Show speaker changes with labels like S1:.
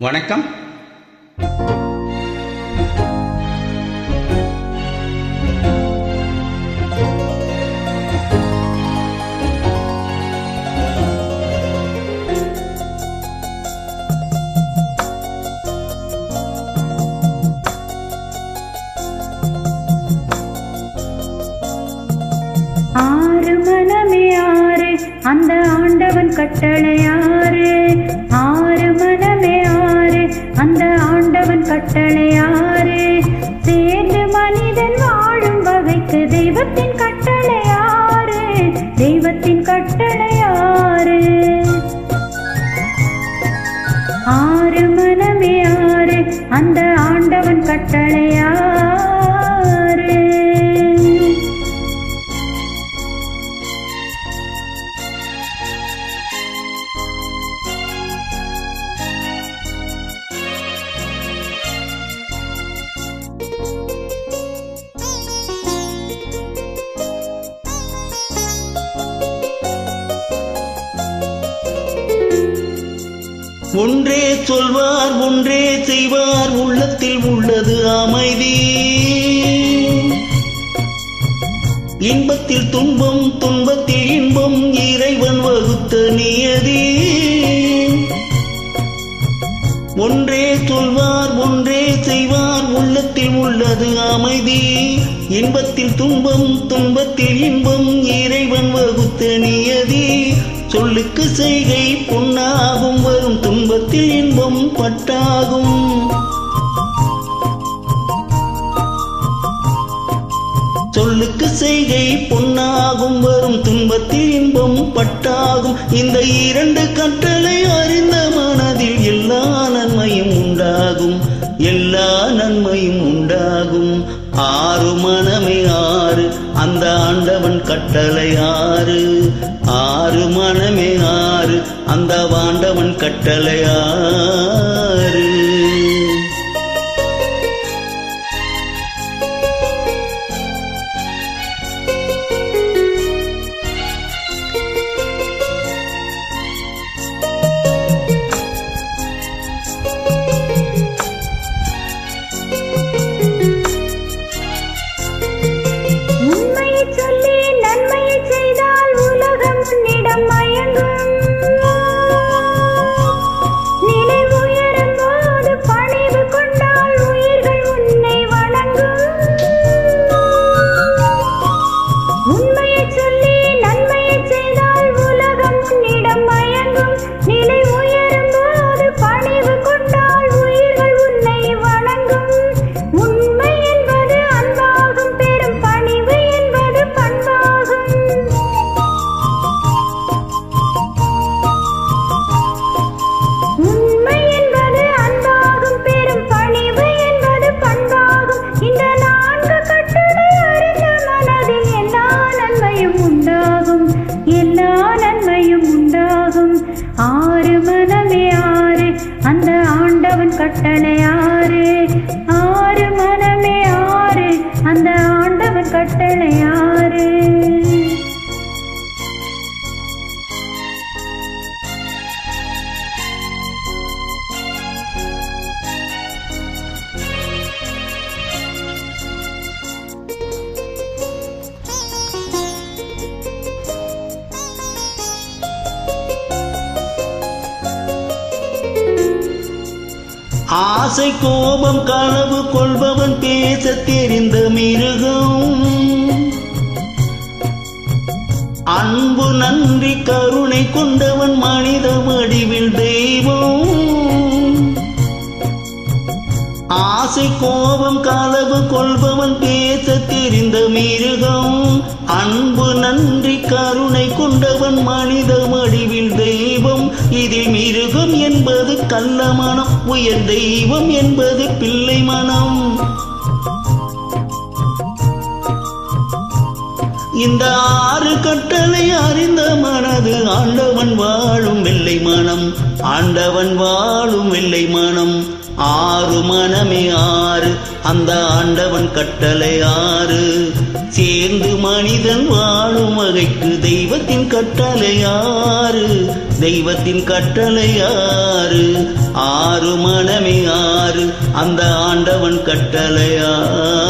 S1: வணக்கம்.
S2: ஆறு மனமே ஆறு அந்த ஆண்டவன் கட்டளையாறு. ஆறு மனமே ஆறு அந்த ஆண்டவன் கட்டளையாறு. சேர்ந்து மனிதன் வாழும் வகைக்கு தெய்வத்தின் கட்டளையாறு. தெய்வத்தின் கட்டளையாறு. ஆறு மனமே ஆறு அந்த ஆண்டவன் கட்டளையாறு.
S1: ஒன்றே சொல்வார் ஒன்றே செய்வார், உள்ளத்தில் உள்ளது அமைதி. இன்பத்தில் துன்பம் துன்பத்தில் இன்பம், இறைவன் வகுத்த நியதி. ஒன்றே சொல்வார் ஒன்றே செய்வார், உள்ளத்தில் உள்ளது அமைதி. இன்பத்தில் துன்பம் துன்பத்தில் இன்பம், இறைவன் வகுத்த நியதி. சொல்லுக்கு செய்கை பொன்னாகும், வரும் துன்பத்தில் இன்பம் பட்டாகும். சொல்லுக்கு செய்கை பொன்னாகும், வரும் துன்பத்தில் இன்பம் பட்டாகும். இந்த இரண்டு கட்டளை அறிந்த மனதில் எல்லா நன்மையும் உண்டாகும், எல்லா நன்மையும் உண்டாகும். ஆறு மனமே ஆறு அந்த ஆண்டவன் கட்டளையாறு. ஆறு மனமே ஆறு அந்த ஆண்டவன் கட்டளையாறு. ஆறு மனமே ஆறு அந்த ஆண்டவன் கட்டளையாறு. ஆறு மனமே ஆறு அந்த ஆண்டவன் கட்டளையாறு. ஆசை கோபம் களவு கொள்பவன் பேச தெரிந்த மிருகம். அன்பு நன்றி கருணை கொண்டவன் மனித வடிவில் தெய்வம். ஆசை கோபம் களவு கொள்பவன் பேச தெரிந்த மிருகம். அன்பு நன்றி கருணை கொண்டவன் மனித வடிவில் தெய்வம். இதில் மிருகம் என்பது கள்ள மனம், உயர் தெய்வம் என்பது பிள்ளை மனம். இந்த ஆறு கட்டளை அறிந்த மனது ஆண்டவன் வாழும் வெள்ளை மனம், ஆண்டவன் வாழும் வெள்ளை மனம். ஆறு மனமே ஆறு அந்த ஆண்டவன் கட்டளையாறு. சேர்ந்து மனிதன் வாழும் வகைக்கு தெய்வத்தின் கட்டளையாறு. தெய்வத்தின் கட்டளையாறு. ஆறு மனமே ஆறு அந்த ஆண்டவன் கட்டளையாறு.